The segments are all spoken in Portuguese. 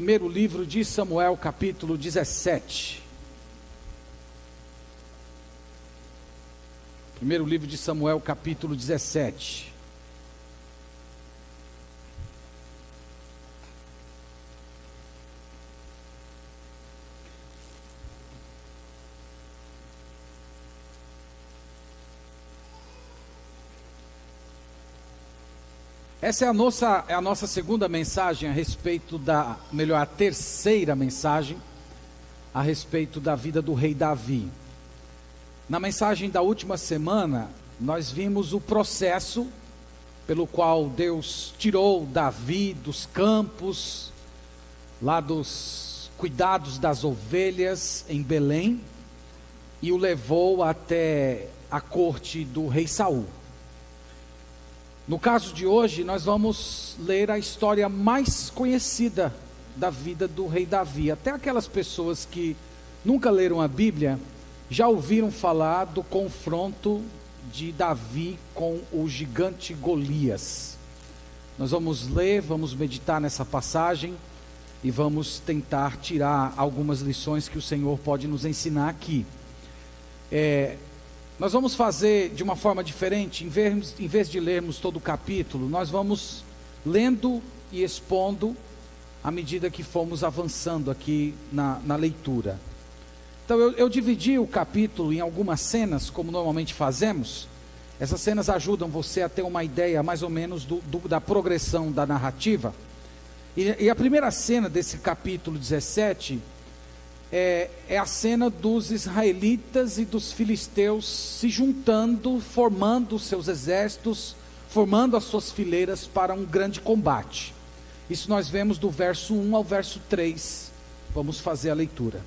Primeiro livro de Samuel, capítulo 17. Primeiro livro de Samuel, capítulo 17. Essa é a nossa segunda mensagem a respeito a terceira mensagem a respeito da vida do rei Davi. Na mensagem da última semana, nós vimos o processo pelo qual Deus tirou Davi dos campos, lá dos cuidados das ovelhas em Belém, e o levou até a corte do rei Saul. No caso de hoje, nós vamos ler a história mais conhecida da vida do rei Davi. Até aquelas pessoas que nunca leram a Bíblia, já ouviram falar do confronto de Davi com o gigante Golias. Nós vamos ler, vamos meditar nessa passagem e vamos tentar tirar algumas lições que o Senhor pode nos ensinar aqui. Nós vamos fazer de uma forma diferente. Em vez de lermos todo o capítulo, nós vamos lendo e expondo à medida que formos avançando aqui na leitura. Então eu dividi o capítulo em algumas cenas, como normalmente fazemos. Essas cenas ajudam você a ter uma ideia mais ou menos da progressão da narrativa. E a primeira cena desse capítulo 17 é a cena dos israelitas e dos filisteus se juntando, formando seus exércitos, formando as suas fileiras para um grande combate. Isso nós vemos do verso 1 ao verso 3. Vamos fazer a leitura.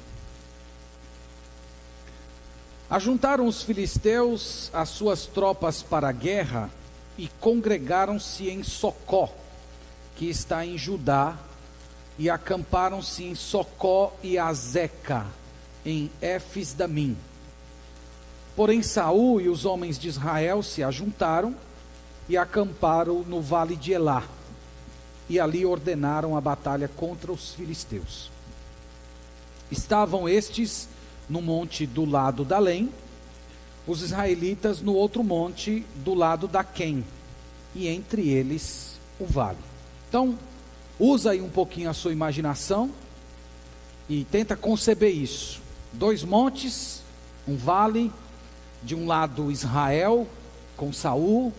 Ajuntaram os filisteus as suas tropas para a guerra e congregaram-se em Socó, que está em Judá, e acamparam-se em Socó e Azeca, em Éfes-damim. Porém Saul e os homens de Israel se ajuntaram e acamparam no vale de Elá, e ali ordenaram a batalha contra os filisteus. Estavam estes no monte do lado da Lém, os israelitas no outro monte do lado da Quém, e entre eles o vale. Então, usa aí um pouquinho a sua imaginação e tenta conceber isso. Dois montes, um vale, de um lado Israel com Saul,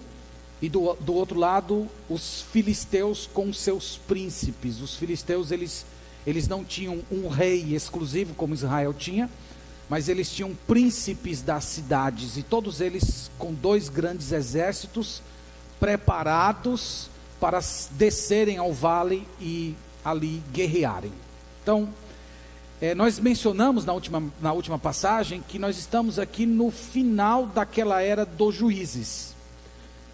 e do outro lado os filisteus com seus príncipes. Os filisteus eles não tinham um rei exclusivo como Israel tinha, mas eles tinham príncipes das cidades, e todos eles com dois grandes exércitos preparados para descerem ao vale e ali guerrearem. Então, nós mencionamos na última passagem que nós estamos aqui no final daquela era dos juízes,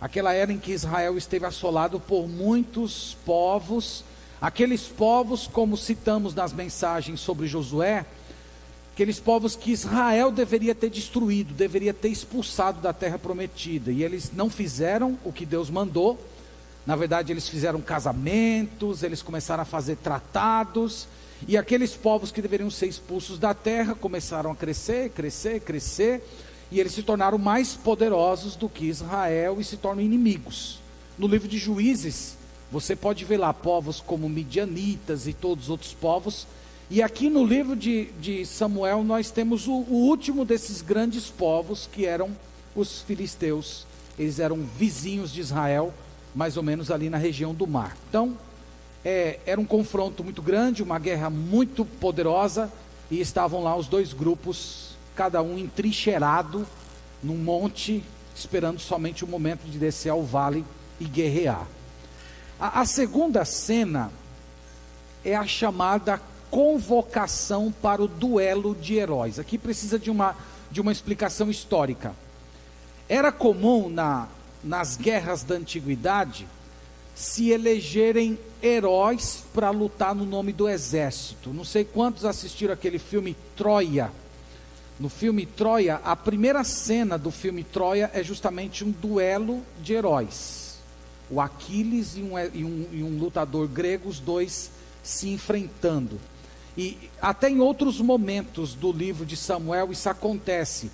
aquela era em que Israel esteve assolado por muitos povos, aqueles povos, como citamos nas mensagens sobre Josué, aqueles povos que Israel deveria ter destruído, deveria ter expulsado da terra prometida, e eles não fizeram o que Deus mandou. Na verdade, eles fizeram casamentos, eles começaram a fazer tratados, e aqueles povos que deveriam ser expulsos da terra começaram a crescer, e eles se tornaram mais poderosos do que Israel e se tornam inimigos. No livro de Juízes, você pode ver lá povos como midianitas e todos os outros povos, e aqui no livro de Samuel nós temos o último desses grandes povos, que eram os filisteus. Eles eram vizinhos de Israel, mais ou menos ali na região do mar. Então, era um confronto muito grande, uma guerra muito poderosa, e estavam lá os dois grupos, cada um entrincheirado num monte, esperando somente o momento de descer ao vale e guerrear. A segunda cena é a chamada convocação para o duelo de heróis. Aqui precisa de uma explicação histórica. Era comum nas guerras da antiguidade se elegerem heróis para lutar no nome do exército. Não sei quantos assistiram aquele filme Troia. No filme Troia, a primeira cena do filme Troia é justamente um duelo de heróis. O Aquiles e um lutador grego, os dois se enfrentando. E até em outros momentos do livro de Samuel isso acontece,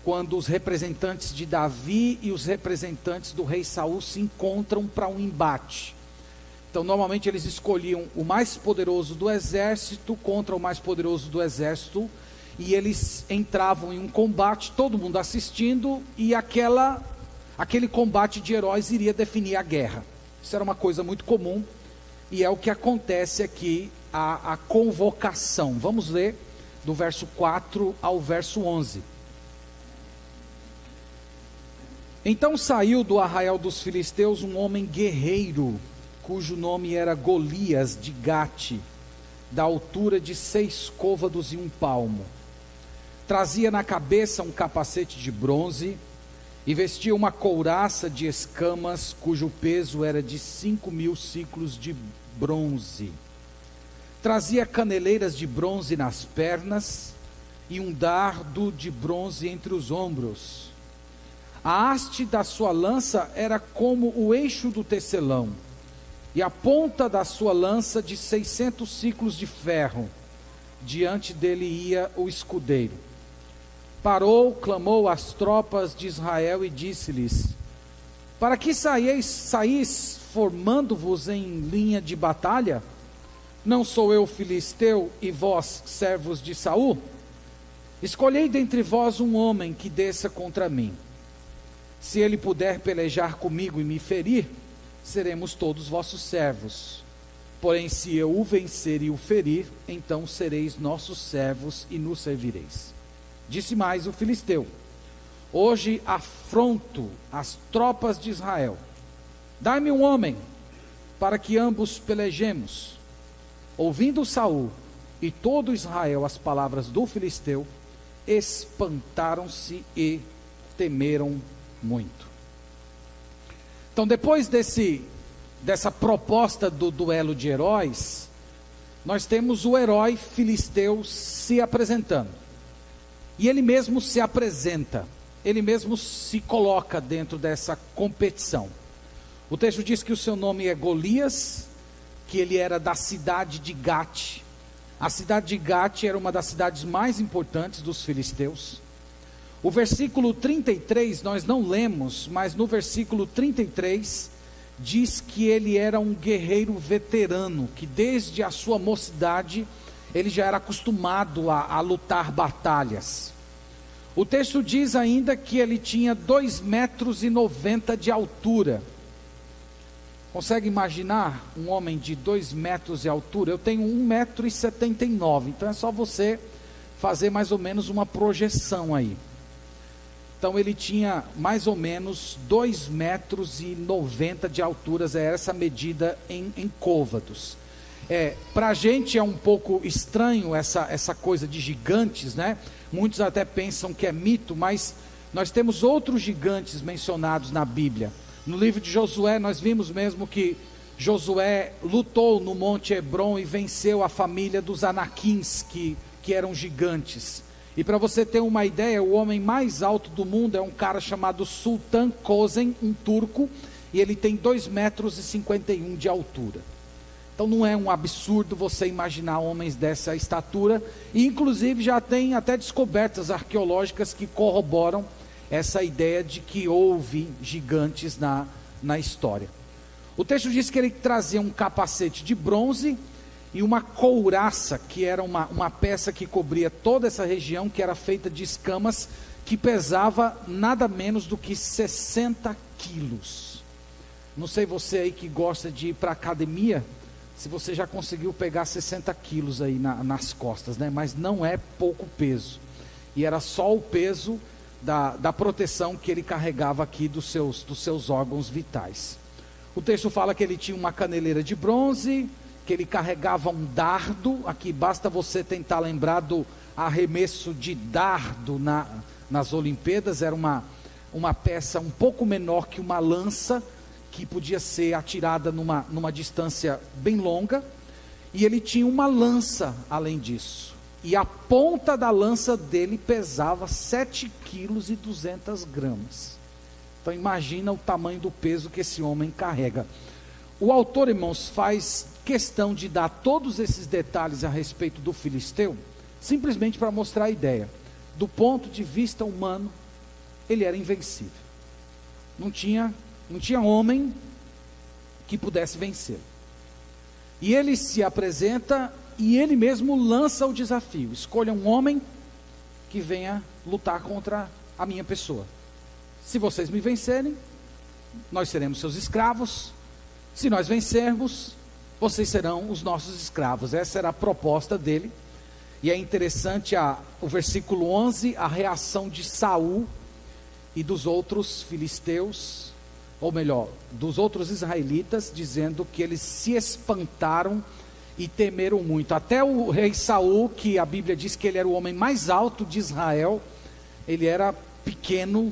quando os representantes de Davi e os representantes do rei Saul se encontram para um embate. Então normalmente eles escolhiam o mais poderoso do exército contra o mais poderoso do exército, e eles entravam em um combate, todo mundo assistindo, e aquele combate de heróis iria definir a guerra. Isso era uma coisa muito comum, e é o que acontece aqui, a convocação. Vamos ler do verso 4 ao verso 11. Então saiu do arraial dos filisteus um homem guerreiro, cujo nome era Golias de Gate, da altura de 6 côvados e 1 palmo. Trazia na cabeça um capacete de bronze e vestia uma couraça de escamas, cujo peso era de 5.000 siclos de bronze. Trazia caneleiras de bronze nas pernas e um dardo de bronze entre os ombros. A haste da sua lança era como o eixo do tecelão, e a ponta da sua lança de 600 siclos de ferro. Diante dele ia o escudeiro. Parou, clamou às tropas de Israel e disse-lhes: para que saís formando-vos em linha de batalha? Não sou eu filisteu e vós servos de Saul? Escolhei dentre vós um homem que desça contra mim. Se ele puder pelejar comigo e me ferir, seremos todos vossos servos. Porém, se eu o vencer e o ferir, então sereis nossos servos e nos servireis. Disse mais o filisteu: hoje afronto as tropas de Israel. Dai-me um homem, para que ambos pelejemos. Ouvindo Saul e todo Israel as palavras do filisteu, espantaram-se e temeram muito. Então, depois dessa proposta do duelo de heróis, nós temos o herói filisteu se apresentando. E ele mesmo se apresenta, ele mesmo se coloca dentro dessa competição. O texto diz que o seu nome é Golias, que ele era da cidade de Gate. A cidade de Gate era uma das cidades mais importantes dos filisteus. O versículo 33 nós não lemos, mas no versículo 33 diz que ele era um guerreiro veterano, que desde a sua mocidade ele já era acostumado a lutar batalhas. O texto diz ainda que ele tinha 2,90 metros de altura. Consegue imaginar um homem de 2 metros de altura? Eu tenho 1,79 m, então é só você fazer mais ou menos uma projeção aí. Então ele tinha mais ou menos 2,90 metros de altura, é essa medida em côvados. Para a gente é um pouco estranho essa coisa de gigantes, né? Muitos até pensam que é mito, mas nós temos outros gigantes mencionados na Bíblia. No livro de Josué nós vimos mesmo que Josué lutou no Monte Hebron e venceu a família dos Anaquins, que eram gigantes. E para você ter uma ideia, o homem mais alto do mundo é um cara chamado Sultan Kösen, um turco, e ele tem 2,51 m de altura. Então não é um absurdo você imaginar homens dessa estatura, e inclusive já tem até descobertas arqueológicas que corroboram essa ideia de que houve gigantes na história. O texto diz que ele trazia um capacete de bronze e uma couraça, que era uma peça que cobria toda essa região, que era feita de escamas, que pesava nada menos do que 60 quilos. Não sei você aí que gosta de ir para a academia, se você já conseguiu pegar 60 quilos aí nas costas, né? Mas não é pouco peso. E era só o peso da proteção que ele carregava aqui dos seus órgãos vitais. O texto fala que ele tinha uma caneleira de bronze, que ele carregava um dardo. Aqui basta você tentar lembrar do arremesso de dardo nas Olimpíadas. Era uma peça um pouco menor que uma lança, que podia ser atirada numa distância bem longa. E ele tinha uma lança além disso, e a ponta da lança dele pesava 7,2 kg. Então imagina o tamanho do peso que esse homem carrega. O autor, irmãos, faz questão de dar todos esses detalhes a respeito do filisteu, simplesmente para mostrar a ideia. Do ponto de vista humano, ele era invencível. Não tinha homem que pudesse vencê-lo. E ele se apresenta e ele mesmo lança o desafio: escolha um homem que venha lutar contra a minha pessoa. Se vocês me vencerem, nós seremos seus escravos. Se nós vencermos, vocês serão os nossos escravos. Essa era a proposta dele. E é interessante o versículo 11, a reação de Saul e dos outros filisteus, ou melhor, dos outros israelitas, dizendo que eles se espantaram e temeram muito. Até o rei Saul, que a Bíblia diz que ele era o homem mais alto de Israel, ele era pequeno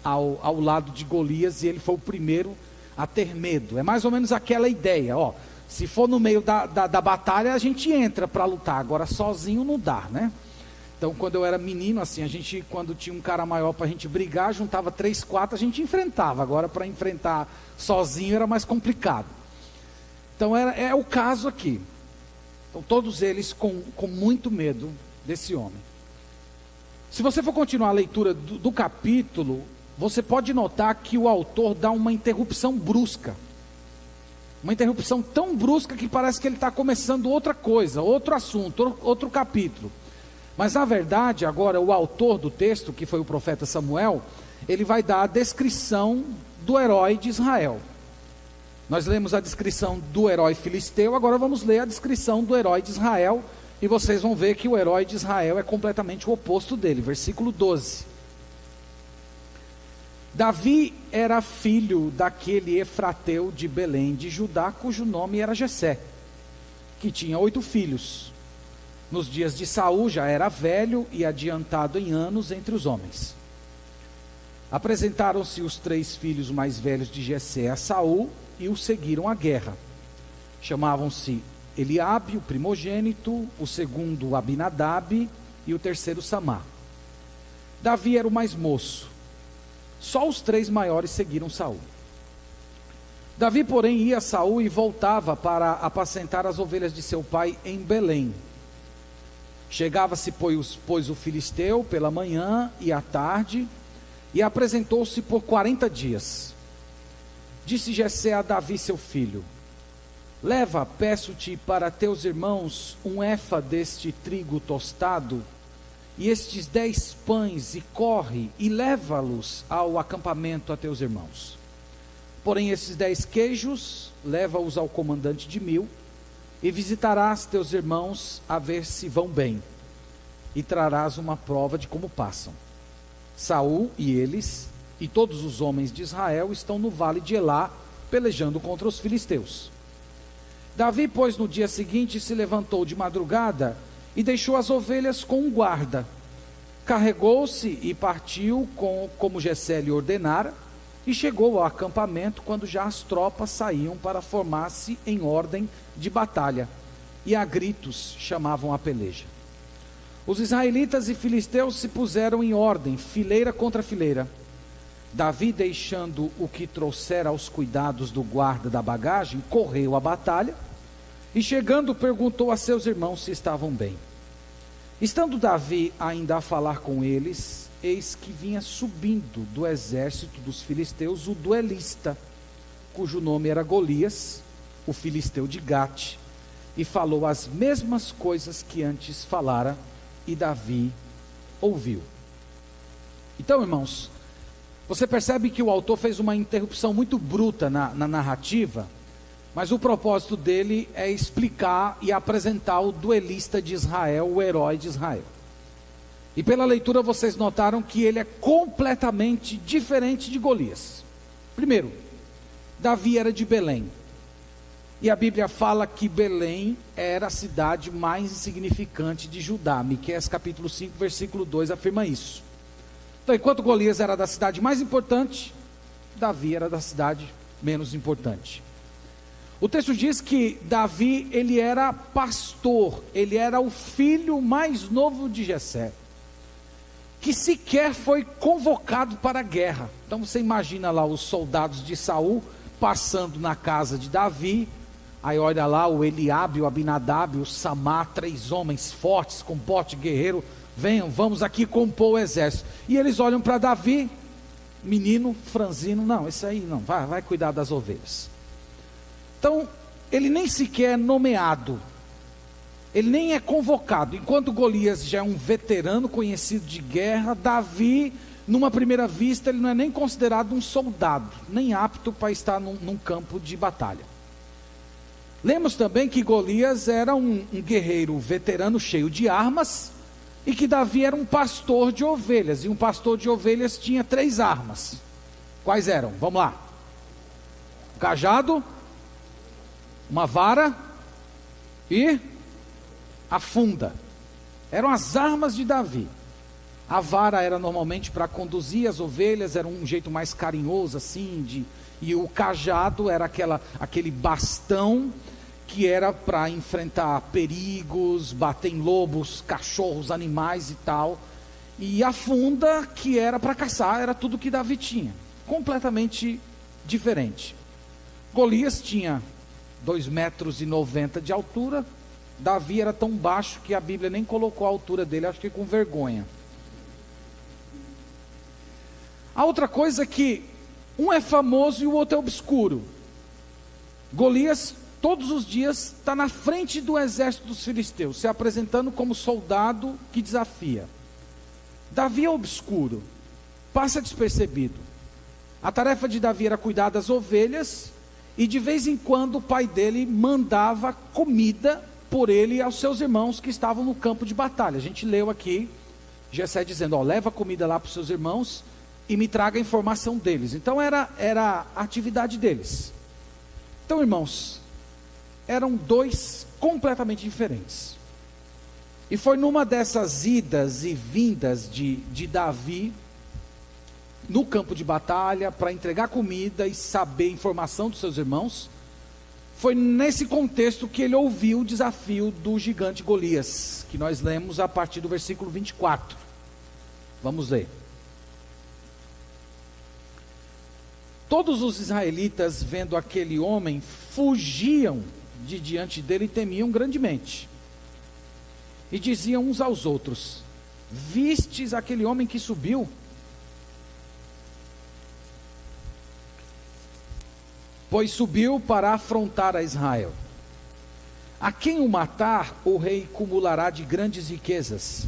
ao lado de Golias, e ele foi o primeiro a ter medo. É mais ou menos aquela ideia, se for no meio da batalha, a gente entra para lutar, agora sozinho não dá, né? Então, quando eu era menino, assim, a gente, quando tinha um cara maior para a gente brigar, juntava 3, 4, a gente enfrentava. Agora, para enfrentar sozinho era mais complicado. Então, é o caso aqui. Então, todos eles com muito medo desse homem. Se você for continuar a leitura do capítulo, você pode notar que o autor dá uma interrupção brusca. Uma interrupção tão brusca que parece que ele está começando outra coisa, outro assunto, outro capítulo. Mas na verdade, agora o autor do texto, que foi o profeta Samuel, ele vai dar a descrição do herói de Israel. Nós lemos a descrição do herói filisteu, agora vamos ler a descrição do herói de Israel, e vocês vão ver que o herói de Israel é completamente o oposto dele. Versículo 12. Davi era filho daquele efrateu de Belém de Judá, cujo nome era Jessé, que tinha 8 filhos. Nos dias de Saul já era velho e adiantado em anos entre os homens. Apresentaram-se os 3 filhos mais velhos de Jessé a Saul e o seguiram à guerra. Chamavam-se Eliabe, o primogênito, o segundo Abinadab e o terceiro Samá. Davi era o mais moço. Só os 3 maiores seguiram Saul. Davi, porém, ia a Saul e voltava para apacentar as ovelhas de seu pai em Belém. Chegava-se, pois, o filisteu pela manhã e à tarde, e apresentou-se por 40 dias. Disse Jessé a Davi, seu filho: leva, peço-te, para teus irmãos um efa deste trigo tostado, e estes 10 pães, e corre, e leva-los ao acampamento a teus irmãos. Porém esses 10 queijos, leva-os ao comandante de 1000, e visitarás teus irmãos a ver se vão bem, e trarás uma prova de como passam. Saul e eles, e todos os homens de Israel, estão no vale de Elá, pelejando contra os filisteus. Davi, pois, no dia seguinte se levantou de madrugada, e deixou as ovelhas com um guarda. Carregou-se e partiu como Jessé lhe ordenara, e chegou ao acampamento quando já as tropas saíam para formar-se em ordem de batalha, e a gritos chamavam a peleja. Os israelitas e filisteus se puseram em ordem, fileira contra fileira. Davi, deixando o que trouxera aos cuidados do guarda da bagagem, correu à batalha, e chegando perguntou a seus irmãos se estavam bem. Estando Davi ainda a falar com eles, eis que vinha subindo do exército dos filisteus o duelista, cujo nome era Golias, o filisteu de Gate, e falou as mesmas coisas que antes falara, e Davi ouviu. Então, irmãos, você percebe que o autor fez uma interrupção muito bruta na narrativa, mas o propósito dele é explicar e apresentar o duelista de Israel, o herói de Israel. E pela leitura vocês notaram que ele é completamente diferente de Golias. Primeiro, Davi era de Belém. E a Bíblia fala que Belém era a cidade mais insignificante de Judá. Miqueias capítulo 5, versículo 2 afirma isso. Então, enquanto Golias era da cidade mais importante, Davi era da cidade menos importante. O texto diz que Davi, ele era pastor, ele era o filho mais novo de Jessé, que sequer foi convocado para a guerra. Então você imagina lá os soldados de Saul passando na casa de Davi, aí olha lá o Eliabe, o Abinadab, o Samar, 3 homens fortes, com porte guerreiro, venham, vamos aqui compor o exército. E eles olham para Davi, menino franzino, não, esse aí não, vai cuidar das ovelhas. Então, ele nem sequer é nomeado, ele nem é convocado. Enquanto Golias já é um veterano conhecido de guerra, Davi, numa primeira vista, ele não é nem considerado um soldado, nem apto para estar num campo de batalha. Lemos também que Golias era um guerreiro veterano cheio de armas, e que Davi era um pastor de ovelhas, e um pastor de ovelhas tinha 3 armas. Quais eram? Vamos lá. Um cajado, uma vara e a funda. Eram as armas de Davi. A vara era normalmente para conduzir as ovelhas, era um jeito mais carinhoso assim, e o cajado era aquele bastão que era para enfrentar perigos, bater em lobos, cachorros, animais e tal. E a funda, que era para caçar, era tudo que Davi tinha. Completamente diferente. Golias tinha 2,90 metros de altura. Davi era tão baixo que a Bíblia nem colocou a altura dele, acho que com vergonha. A outra coisa é que um é famoso e o outro é obscuro. Golias todos os dias está na frente do exército dos filisteus, se apresentando como soldado que desafia. Davi é obscuro, passa despercebido. A tarefa de Davi era cuidar das ovelhas, e de vez em quando o pai dele mandava comida por ele aos seus irmãos que estavam no campo de batalha. A gente leu aqui, Jessé dizendo, leva comida lá para os seus irmãos e me traga a informação deles. Então era a atividade deles. Então, irmãos, eram 2 completamente diferentes. E foi numa dessas idas e vindas de Davi no campo de batalha para entregar comida e saber informação dos seus irmãos. Foi nesse contexto que ele ouviu o desafio do gigante Golias, que nós lemos a partir do versículo 24. Vamos ler. Todos os israelitas, vendo aquele homem, fugiam de diante dele e temiam grandemente. E diziam uns aos outros: vistes aquele homem que subiu? Pois subiu para afrontar a Israel. A quem o matar, o rei cumulará de grandes riquezas,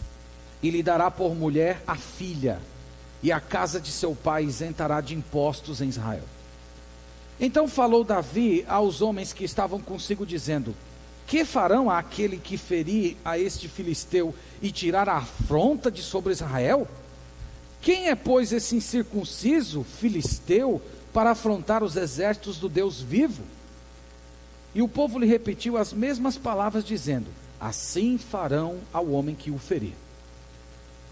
e lhe dará por mulher a filha, e a casa de seu pai isentará de impostos em Israel. Então falou Davi aos homens que estavam consigo, dizendo: que farão àquele que ferir a este filisteu e tirar a afronta de sobre Israel? Quem é, pois, esse incircunciso filisteu para afrontar os exércitos do Deus vivo? E o povo lhe repetiu as mesmas palavras, dizendo: assim farão ao homem que o ferir.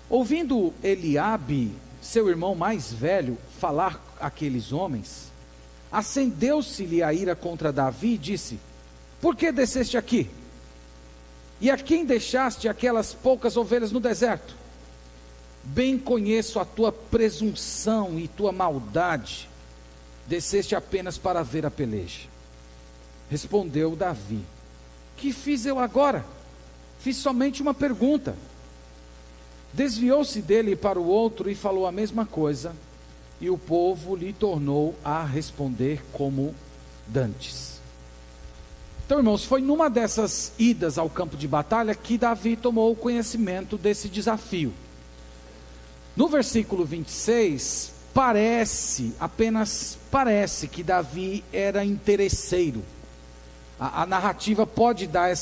Ouvindo Eliabe, seu irmão mais velho, falar aqueles homens, acendeu-se-lhe a ira contra Davi e disse: por que desceste aqui? E a quem deixaste aquelas poucas ovelhas no deserto? Bem conheço a tua presunção e tua maldade. Desceste apenas para ver a peleja. Respondeu Davi: que fiz eu agora? Fiz somente uma pergunta. Desviou-se dele para o outro e falou a mesma coisa, e o povo lhe tornou a responder como dantes. Então, irmãos, foi numa dessas idas ao campo de batalha que Davi tomou conhecimento desse desafio. No versículo 26, apenas parece que Davi era interesseiro. A narrativa pode dar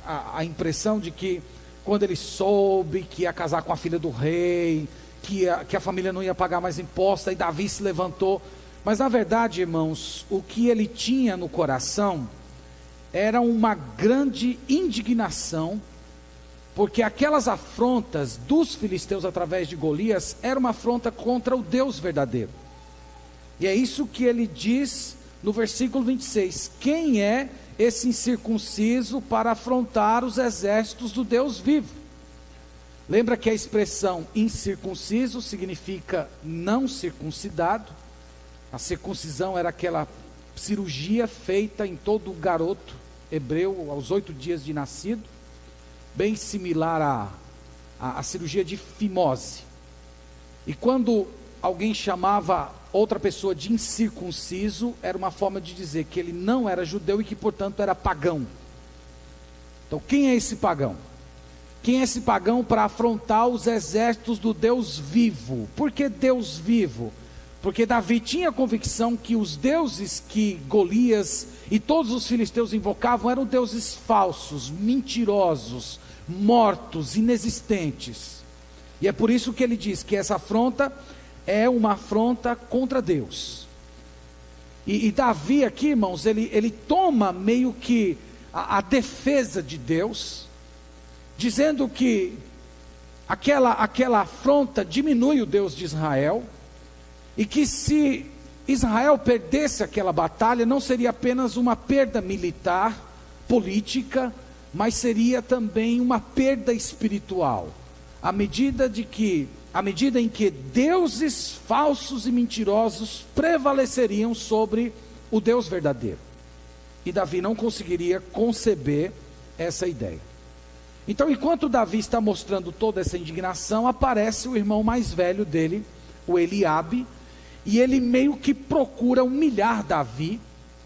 a impressão de que quando ele soube que ia casar com a filha do rei, que a família não ia pagar mais impostos, aí Davi se levantou. Mas na verdade, irmãos, o que ele tinha no coração era uma grande indignação, porque aquelas afrontas dos filisteus através de Golias era uma afronta contra o Deus verdadeiro. E é isso que ele diz no versículo 26: quem é esse incircunciso para afrontar os exércitos do Deus vivo? Lembra que a expressão incircunciso significa não circuncidado. A circuncisão era aquela cirurgia feita em todo garoto hebreu aos 8 dias de nascido, bem similar à cirurgia de fimose. E quando alguém chamava outra pessoa de incircunciso, era uma forma de dizer que ele não era judeu e que, portanto, era pagão. Então, quem é esse pagão? Quem é esse pagão para afrontar os exércitos do Deus vivo? Por que Deus vivo? Porque Davi tinha a convicção que os deuses que Golias e todos os filisteus invocavam eram deuses falsos, mentirosos, mortos, inexistentes. E é por isso que ele diz que essa afronta é uma afronta contra Deus. E Davi aqui, irmãos, ele toma meio que a defesa de Deus, dizendo que aquela afronta diminui o Deus de Israel, e que se Israel perdesse aquela batalha, não seria apenas uma perda militar, política, mas seria também uma perda espiritual, à medida em que deuses falsos e mentirosos prevaleceriam sobre o Deus verdadeiro. E Davi não conseguiria conceber essa ideia. Então, enquanto Davi está mostrando toda essa indignação, aparece o irmão mais velho dele, o Eliabe, e ele meio que procura humilhar Davi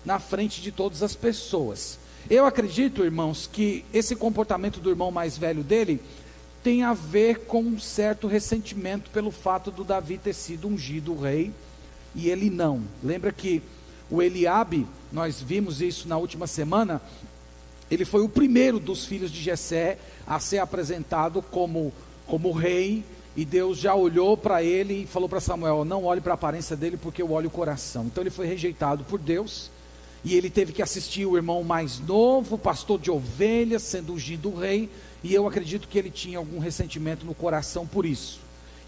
na frente de todas as pessoas. Eu acredito, irmãos, que esse comportamento do irmão mais velho dele tem a ver com um certo ressentimento pelo fato do Davi ter sido ungido rei e ele não. Lembra que o Eliabe, nós vimos isso na última semana, ele foi o primeiro dos filhos de Jessé a ser apresentado como rei, e Deus já olhou para ele e falou para Samuel: não olhe para a aparência dele, porque eu olho o coração. Então ele foi rejeitado por Deus, e ele teve que assistir o irmão mais novo, pastor de ovelhas, sendo ungido rei, e eu acredito que ele tinha algum ressentimento no coração por isso.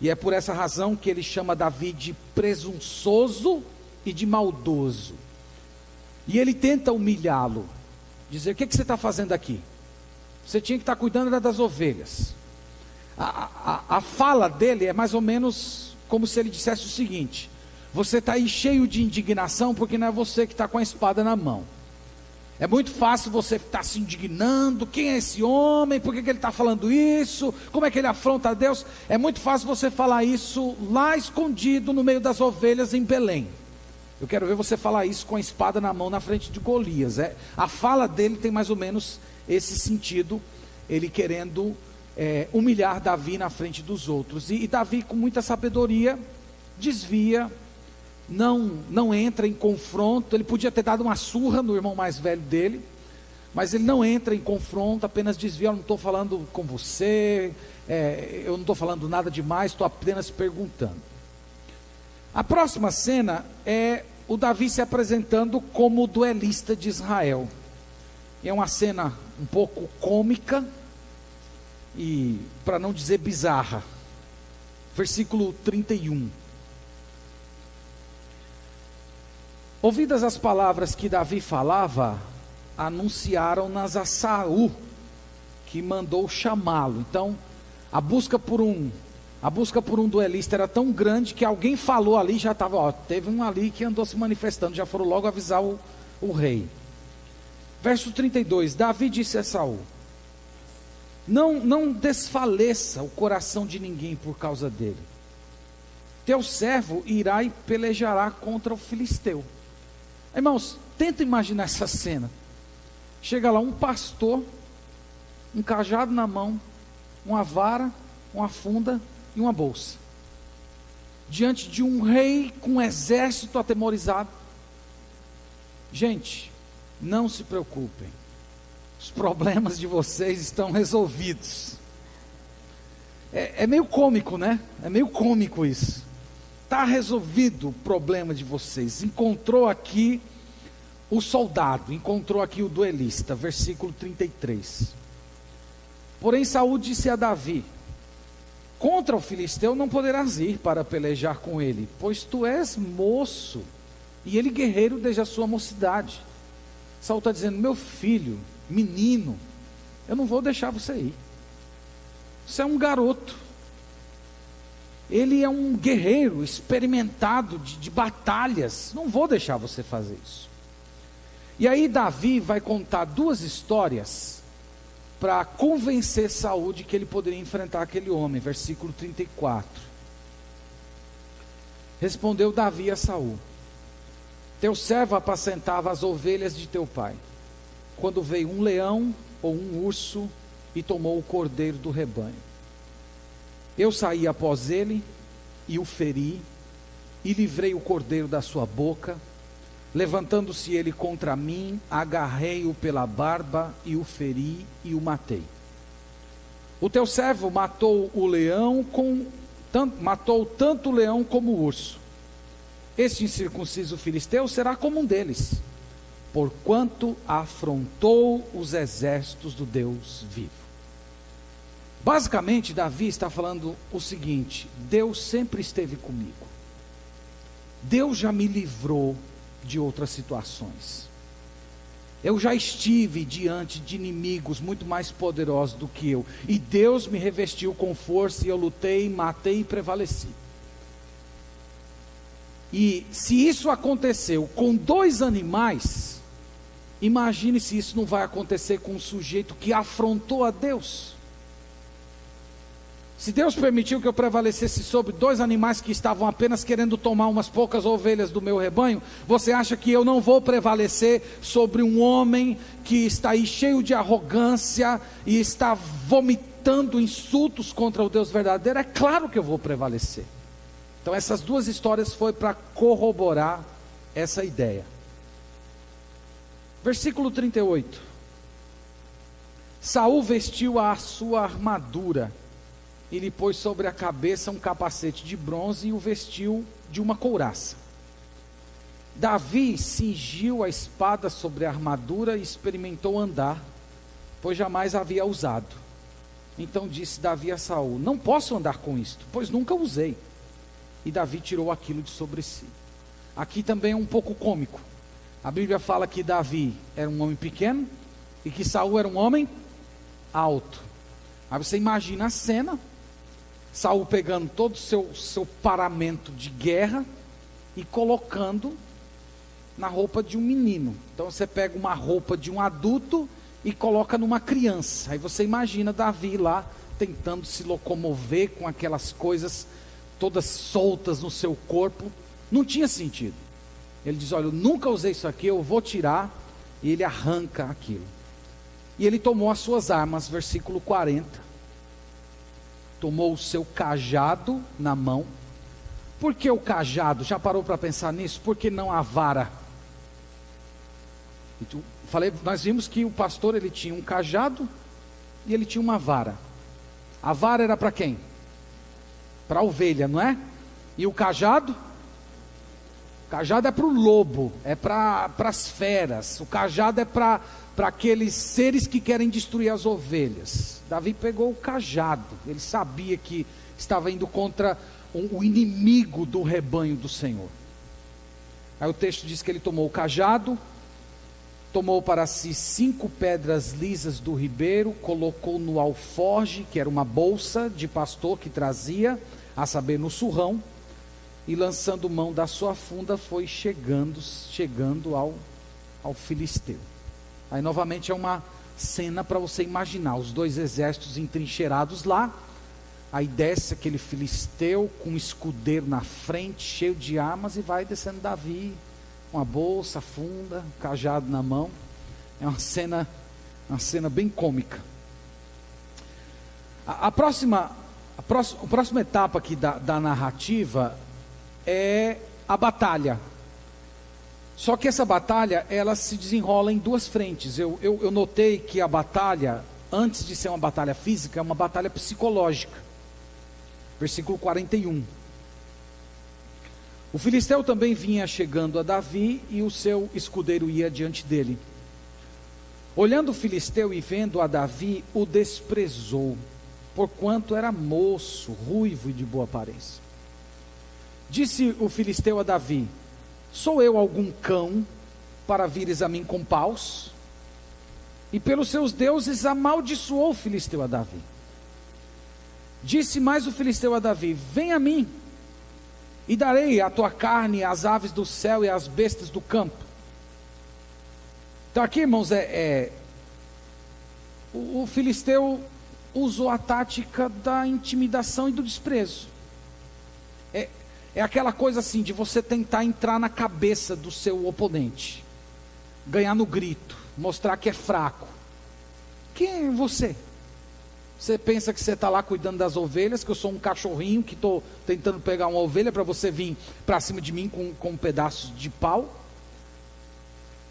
E é por essa razão que ele chama Davi de presunçoso e de maldoso. E ele tenta humilhá-lo, dizer: o que você está fazendo aqui? Você tinha que estar cuidando das ovelhas. A fala dele é mais ou menos como se ele dissesse o seguinte: você está aí cheio de indignação porque não é você que está com a espada na mão. É muito fácil você estar se indignando: quem é esse homem? Por que ele está falando isso? Como é que ele afronta a Deus? É muito fácil você falar isso lá escondido no meio das ovelhas em Belém. Eu quero ver você falar isso com a espada na mão na frente de Golias. A fala dele tem mais ou menos esse sentido, ele querendo humilhar Davi na frente dos outros. E Davi, com muita sabedoria, desvia, não entra em confronto. Ele podia ter dado uma surra no irmão mais velho dele, mas ele não entra em confronto, apenas desvia: eu não estou falando com você, eu não estou falando nada demais, estou apenas perguntando. A próxima cena é o Davi se apresentando como duelista de Israel. É uma cena um pouco cômica, e para não dizer bizarra. Versículo 31. Ouvidas as palavras que Davi falava, anunciaram-nas a Saul, que mandou chamá-lo. Então, a busca por um duelista era tão grande que alguém falou ali, já estava, teve um ali que andou se manifestando, já foram logo avisar o rei. Verso 32, Davi disse a Saul: não desfaleça o coração de ninguém por causa dele. Teu servo irá e pelejará contra o filisteu. Irmãos, tenta imaginar essa cena. Chega lá um pastor, um cajado na mão, uma vara, uma funda e uma bolsa, diante de um rei com um exército atemorizado. Gente, não se preocupem, os problemas de vocês estão resolvidos. É meio cômico, né? É meio cômico isso. Está resolvido o problema de vocês. Encontrou aqui o soldado, encontrou aqui o duelista. Versículo 33. Porém Saul disse a Davi: contra o filisteu não poderás ir para pelejar com ele, pois tu és moço, e ele guerreiro desde a sua mocidade. Saul está dizendo: meu filho, menino, eu não vou deixar você ir. Você é um garoto. Ele é um guerreiro experimentado de batalhas. Não vou deixar você fazer isso. E aí Davi vai contar duas histórias para convencer Saul de que ele poderia enfrentar aquele homem. Versículo 34. Respondeu Davi a Saul: teu servo apacentava as ovelhas de teu pai, quando veio um leão ou um urso e tomou o cordeiro do rebanho. Eu saí após ele e o feri, e livrei o cordeiro da sua boca. Levantando-se ele contra mim, agarrei-o pela barba e o feri e o matei. O teu servo matou o leão matou tanto o leão como o urso. Este incircunciso filisteu será como um deles, porquanto afrontou os exércitos do Deus vivo. Basicamente, Davi está falando o seguinte: Deus sempre esteve comigo. Deus já me livrou de outras situações. Eu já estive diante de inimigos muito mais poderosos do que eu, e Deus me revestiu com força, e eu lutei, matei e prevaleci. E se isso aconteceu com 2 animais, imagine se isso não vai acontecer com um sujeito que afrontou a Deus. Se Deus permitiu que eu prevalecesse sobre 2 animais que estavam apenas querendo tomar umas poucas ovelhas do meu rebanho, você acha que eu não vou prevalecer sobre um homem que está aí cheio de arrogância e está vomitando insultos contra o Deus verdadeiro? É claro que eu vou prevalecer. Então essas 2 histórias foi para corroborar essa ideia. Versículo 38. Saul vestiu a sua armadura e lhe pôs sobre a cabeça um capacete de bronze e o vestiu de uma couraça. Davi cingiu a espada sobre a armadura e experimentou andar, pois jamais havia usado. Então disse Davi a Saul: não posso andar com isto, pois nunca usei. E Davi tirou aquilo de sobre si. Aqui também é um pouco cômico. A Bíblia fala que Davi era um homem pequeno e que Saul era um homem alto. Aí você imagina a cena: Saul pegando todo o seu paramento de guerra e colocando na roupa de um menino. Então você pega uma roupa de um adulto e coloca numa criança. Aí você imagina Davi lá tentando se locomover com aquelas coisas todas soltas no seu corpo. Não tinha sentido. Ele diz: olha, eu nunca usei isso aqui, eu vou tirar. E ele arranca aquilo. E ele tomou as suas armas, versículo 40. Tomou o seu cajado na mão. Por que o cajado? Já parou para pensar nisso? Por que não a vara? Nós vimos que o pastor, ele tinha um cajado e ele tinha uma vara. A vara era para quem? Para a ovelha, não é? E o cajado? O cajado é para o lobo, é para as feras. O cajado é para aqueles seres que querem destruir as ovelhas. Davi pegou o cajado. Ele sabia que estava indo contra o inimigo do rebanho do Senhor. Aí o texto diz que ele tomou o cajado, tomou para si 5 pedras lisas do ribeiro, colocou no alforge, que era uma bolsa de pastor que trazia, a saber, no surrão, e lançando mão da sua funda, foi chegando ao filisteu. Aí novamente é uma cena para você imaginar, os 2 exércitos entrincheirados lá. Aí desce aquele filisteu com um escudeiro na frente, cheio de armas, e vai descendo Davi, com a bolsa, a funda, cajado na mão. É uma cena bem cômica. A próxima etapa aqui da narrativa é a batalha. Só que essa batalha, ela se desenrola em 2 frentes. Eu notei que a batalha, antes de ser uma batalha física, é uma batalha psicológica. Versículo 41. O filisteu também vinha chegando a Davi, e o seu escudeiro ia diante dele. Olhando o filisteu e vendo a Davi, o desprezou, porquanto era moço, ruivo e de boa aparência. Disse o filisteu a Davi: sou eu algum cão para vires a mim com paus? E pelos seus deuses amaldiçoou o filisteu a Davi. Disse mais o filisteu a Davi: vem a mim, e darei a tua carne às aves do céu e às bestas do campo. Então aqui, irmãos, o filisteu usou a tática da intimidação e do desprezo. É aquela coisa assim, de você tentar entrar na cabeça do seu oponente, ganhar no grito, mostrar que é fraco. Quem é você? Você pensa que você está lá cuidando das ovelhas, que eu sou um cachorrinho que estou tentando pegar uma ovelha para você vir para cima de mim com um pedaço de pau?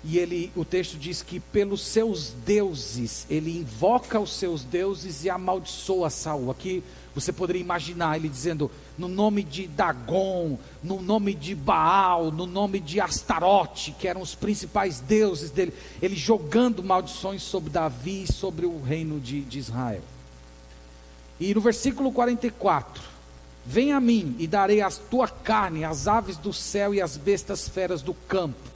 E o texto diz que pelos seus deuses, ele invoca os seus deuses e amaldiçoa Saul. Aqui você poderia imaginar ele dizendo, no nome de Dagon, no nome de Baal, no nome de Astarote, que eram os principais deuses dele, ele jogando maldições sobre Davi e sobre o reino de Israel. E no versículo 44, vem a mim e darei a tua carne, às aves do céu e às bestas feras do campo.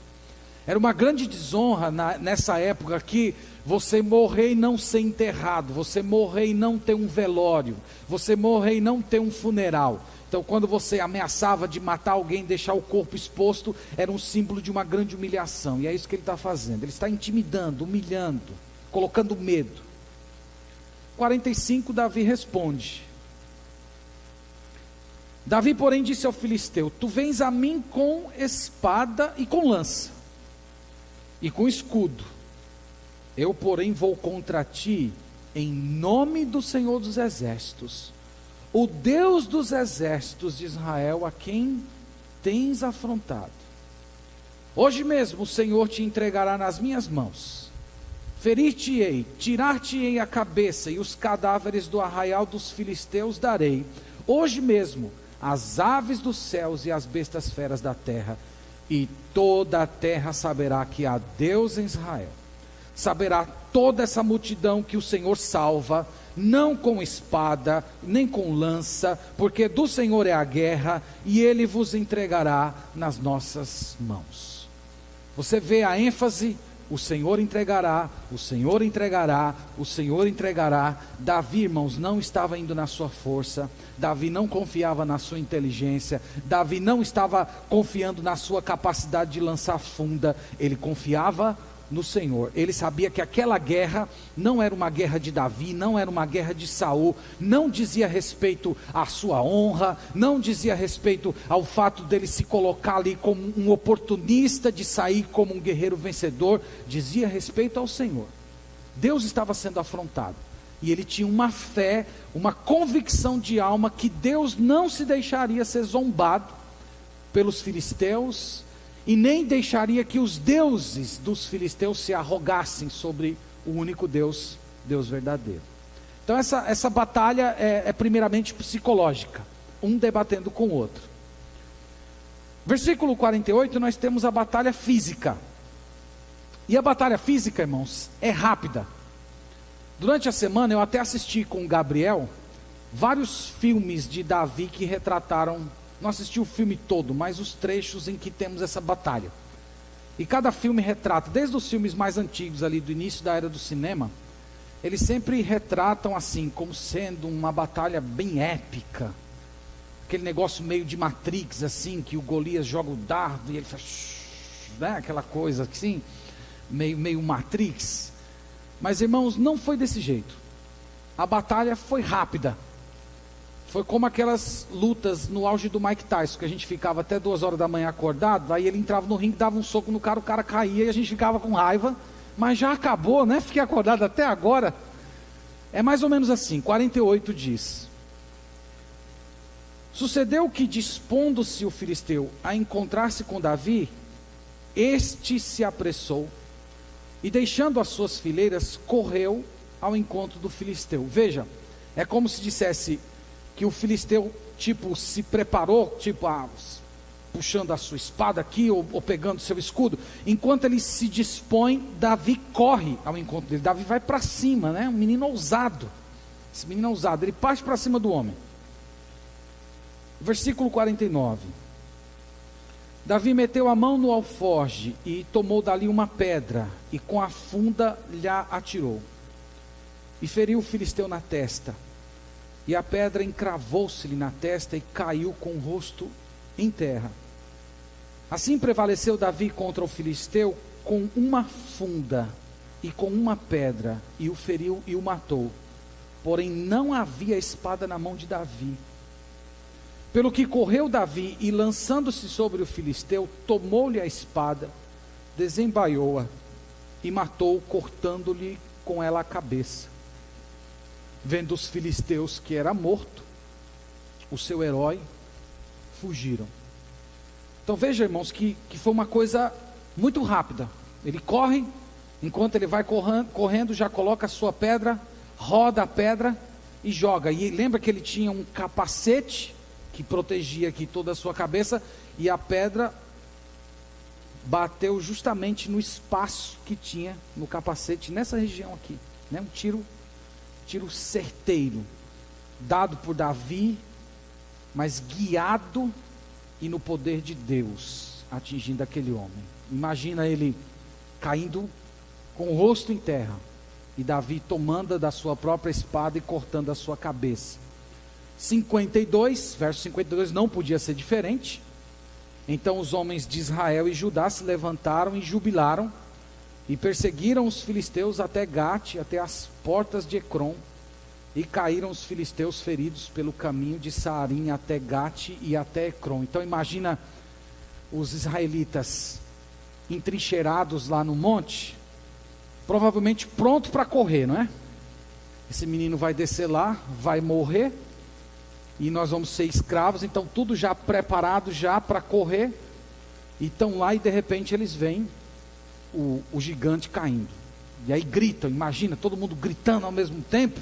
Era uma grande desonra nessa época que você morrer e não ser enterrado, você morrer e não ter um velório, você morrer e não ter um funeral. Então quando você ameaçava de matar alguém, deixar o corpo exposto, era um símbolo de uma grande humilhação. E é isso que ele está fazendo, ele está intimidando, humilhando, colocando medo. 45, Davi responde. Davi, porém, disse ao filisteu, tu vens a mim com espada e com lança, e com escudo, eu porém vou contra ti, em nome do Senhor dos exércitos, o Deus dos exércitos de Israel, a quem tens afrontado. Hoje mesmo o Senhor te entregará nas minhas mãos, ferir-te-ei, tirar-te-ei a cabeça, e os cadáveres do arraial dos filisteus darei, hoje mesmo, às aves dos céus e às bestas feras da terra, e toda a terra saberá que há Deus em Israel. Saberá toda essa multidão que o Senhor salva, não com espada, nem com lança, porque do Senhor é a guerra, e Ele vos entregará nas nossas mãos. Você vê a ênfase, o Senhor entregará, o Senhor entregará, o Senhor entregará. Davi, irmãos, não estava indo na sua força, Davi não confiava na sua inteligência, Davi não estava confiando na sua capacidade de lançar funda, ele confiava no Senhor. Ele sabia que aquela guerra não era uma guerra de Davi, não era uma guerra de Saul, não dizia respeito à sua honra, não dizia respeito ao fato dele se colocar ali como um oportunista, de sair como um guerreiro vencedor, dizia respeito ao Senhor. Deus estava sendo afrontado, e ele tinha uma fé, uma convicção de alma, que Deus não se deixaria ser zombado pelos filisteus, e nem deixaria que os deuses dos filisteus se arrogassem sobre o único Deus, Deus verdadeiro. Então essa batalha é primeiramente psicológica, um debatendo com o outro. Versículo 48, nós temos a batalha física. E a batalha física, irmãos, é rápida. Durante a semana eu até assisti com o Gabriel vários filmes de Davi que retrataram. Não assisti o filme todo, mas os trechos em que temos essa batalha. E cada filme retrata, desde os filmes mais antigos ali do início da era do cinema, eles sempre retratam assim, como sendo uma batalha bem épica. Aquele negócio meio de Matrix assim, que o Golias joga o dardo e ele faz, né, aquela coisa assim, meio Matrix. Mas irmãos, não foi desse jeito. A batalha foi rápida. Foi como aquelas lutas no auge do Mike Tyson, que a gente ficava até 2 horas da manhã acordado, aí ele entrava no ringue, dava um soco no cara, o cara caía e a gente ficava com raiva, mas já acabou, né? Fiquei acordado até agora. É mais ou menos assim. 48 diz: sucedeu que, dispondo-se o filisteu a encontrar-se com Davi, este se apressou e, deixando as suas fileiras, correu ao encontro do filisteu. Veja, é como se dissesse que o filisteu, se preparou, puxando a sua espada aqui, ou pegando seu escudo. Enquanto ele se dispõe, Davi corre ao encontro dele. Davi vai para cima, né? Um menino ousado. Esse menino ousado, ele parte para cima do homem. Versículo 49. Davi meteu a mão no alforje e tomou dali uma pedra, e com a funda lhe atirou, e feriu o filisteu na testa. E a pedra encravou-se-lhe na testa e caiu com o rosto em terra. Assim prevaleceu Davi contra o filisteu com uma funda e com uma pedra, e o feriu e o matou. Porém não havia espada na mão de Davi. Pelo que correu Davi, e lançando-se sobre o filisteu, tomou-lhe a espada, desembaiou-a e matou, cortando-lhe com ela a cabeça. Vendo os filisteus que era morto, o seu herói, fugiram. Então veja, irmãos, que foi uma coisa muito rápida. Ele corre, enquanto ele vai correndo, já coloca a sua pedra, roda a pedra e joga. E lembra que ele tinha um capacete que protegia aqui toda a sua cabeça, e a pedra bateu justamente no espaço que tinha no capacete, nessa região aqui, né? Um tiro certeiro, dado por Davi, mas guiado e no poder de Deus, atingindo aquele homem. Imagina ele caindo com o rosto em terra, e Davi tomando da sua própria espada e cortando a sua cabeça. 52, verso 52, não podia ser diferente. Então os homens de Israel e Judá se levantaram e jubilaram, e perseguiram os filisteus até Gate, até as portas de Ecrom, e caíram os filisteus feridos pelo caminho de Saarim até Gate e até Ecrom. Então imagina os israelitas entrincheirados lá no monte, provavelmente pronto para correr, não é? Esse menino vai descer lá, vai morrer, e nós vamos ser escravos, então tudo já preparado já para correr, e estão lá, e de repente eles veem o gigante caindo, e aí gritam, imagina, todo mundo gritando ao mesmo tempo,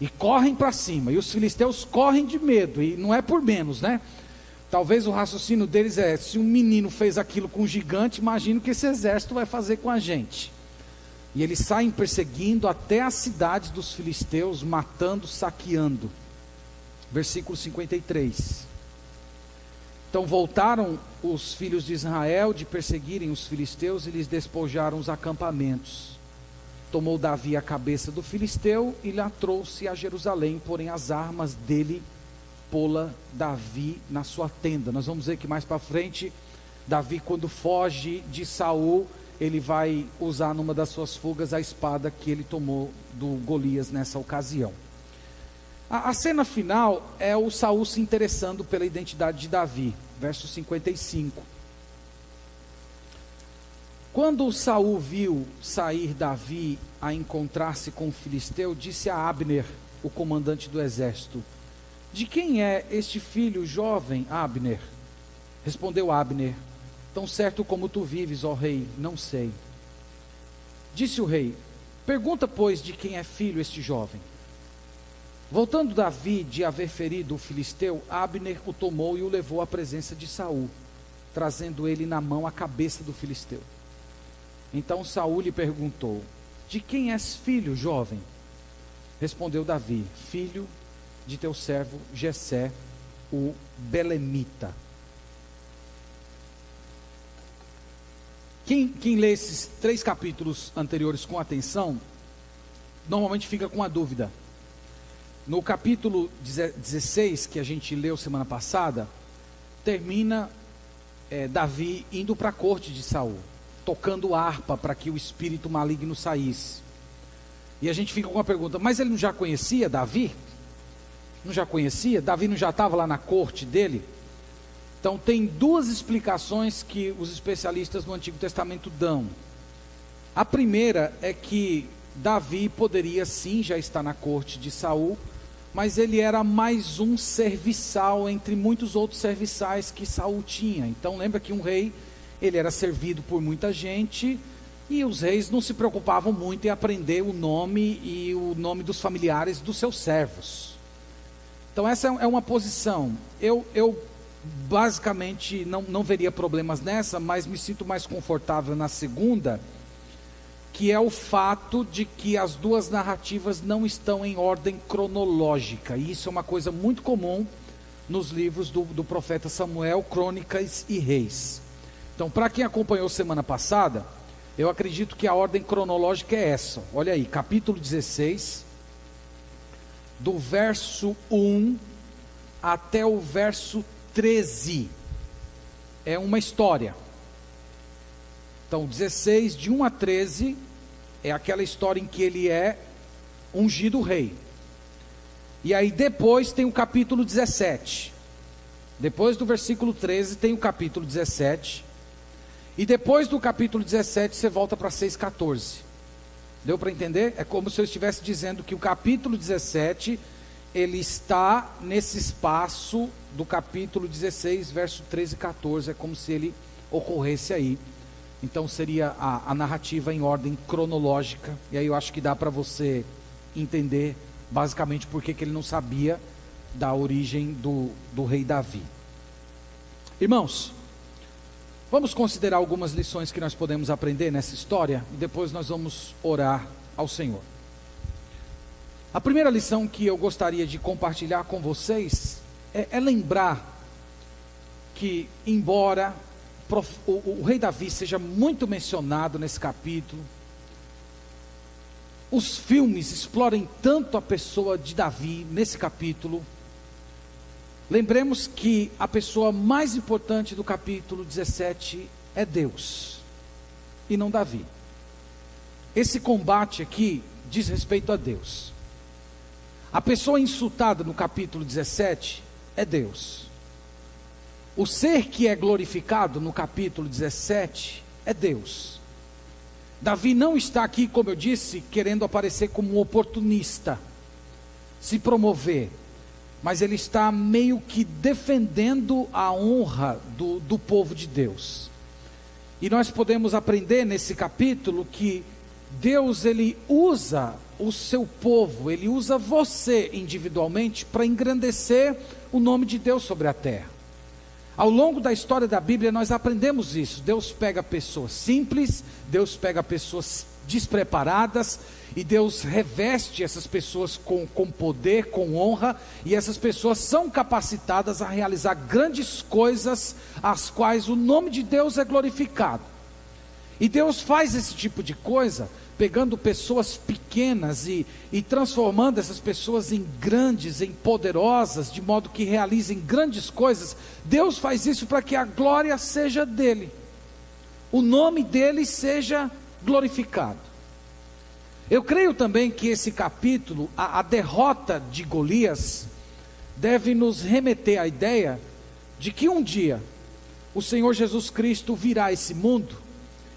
e correm para cima, e os filisteus correm de medo, e não é por menos, né? Talvez o raciocínio deles é, se um menino fez aquilo com um gigante, imagina o que esse exército vai fazer com a gente. E eles saem perseguindo até as cidades dos filisteus, matando, saqueando. Versículo 53. Então voltaram os filhos de Israel de perseguirem os filisteus, e lhes despojaram os acampamentos. Tomou Davi a cabeça do filisteu e lhe a trouxe a Jerusalém, porém as armas dele pô-la Davi na sua tenda. Nós vamos ver que mais para frente, Davi, quando foge de Saul, ele vai usar numa das suas fugas a espada que ele tomou do Golias nessa ocasião. A cena final é o Saul se interessando pela identidade de Davi, verso 55. Quando Saul viu sair Davi a encontrar-se com o filisteu, disse a Abner, o comandante do exército: de quem é este filho jovem, Abner? Respondeu Abner: tão certo como tu vives, ó rei, não sei. Disse o rei: pergunta, pois, de quem é filho este jovem. Voltando Davi de haver ferido o filisteu, Abner o tomou e o levou à presença de Saul, trazendo ele na mão a cabeça do filisteu. Então Saul lhe perguntou: de quem és filho, jovem? Respondeu Davi: filho de teu servo Jessé, o belemita. Quem lê esses 3 capítulos anteriores com atenção, normalmente fica com a dúvida. No capítulo 16, que a gente leu semana passada, termina Davi indo para a corte de Saul, tocando harpa para que o espírito maligno saísse. E a gente fica com a pergunta: mas ele não já conhecia Davi? Não já conhecia? Davi não já estava lá na corte dele? Então tem 2 explicações que os especialistas no Antigo Testamento dão. A primeira é que Davi poderia sim já estar na corte de Saul, mas ele era mais um serviçal entre muitos outros serviçais que Saul tinha. Então lembra que um rei, ele era servido por muita gente, e os reis não se preocupavam muito em aprender o nome e o nome dos familiares dos seus servos. Então essa é uma posição. Eu basicamente não veria problemas nessa, mas me sinto mais confortável na segunda, que é o fato de que as 2 narrativas não estão em ordem cronológica. E isso é uma coisa muito comum nos livros do profeta Samuel, Crônicas e Reis. Então, para quem acompanhou semana passada, eu acredito que a ordem cronológica é essa. Olha aí, capítulo 16, do verso 1 até o verso 13. É uma história. Então, 16, de 1 a 13, é aquela história em que ele é ungido rei. E aí depois tem o capítulo 17. Depois do versículo 13 tem o capítulo 17. E depois do capítulo 17 você volta para 6,14. Deu para entender? É como se eu estivesse dizendo que o capítulo 17, ele está nesse espaço do capítulo 16, verso 13 e 14. É como se ele ocorresse aí. Então seria a narrativa em ordem cronológica. E aí eu acho que dá para você entender basicamente por que ele não sabia da origem do rei Davi. Irmãos, vamos considerar algumas lições que nós podemos aprender nessa história e depois nós vamos orar ao Senhor. A primeira lição que eu gostaria de compartilhar com vocês é lembrar que, embora o rei Davi seja muito mencionado nesse capítulo, os filmes explorem tanto a pessoa de Davi nesse capítulo. Lembremos que a pessoa mais importante do capítulo 17 é Deus, e não Davi. Esse combate aqui diz respeito a Deus. A pessoa insultada no capítulo 17 é Deus. O ser que é glorificado no capítulo 17 é Deus. Davi não está aqui, como eu disse, querendo aparecer como um oportunista, se promover, mas ele está meio que defendendo a honra do povo de Deus. E nós podemos aprender nesse capítulo que Deus, ele usa o seu povo, ele usa você individualmente para engrandecer o nome de Deus sobre a terra. Ao longo da história da Bíblia nós aprendemos isso. Deus pega pessoas simples, Deus pega pessoas despreparadas, e Deus reveste essas pessoas com poder, com honra, e essas pessoas são capacitadas a realizar grandes coisas, as quais o nome de Deus é glorificado. E Deus faz esse tipo de coisa, pegando pessoas pequenas e transformando essas pessoas em grandes, em poderosas, de modo que realizem grandes coisas. Deus faz isso para que a glória seja dele, o nome dele seja glorificado. Eu creio também que esse capítulo, a derrota de Golias, deve nos remeter à ideia de que um dia o Senhor Jesus Cristo virá a esse mundo.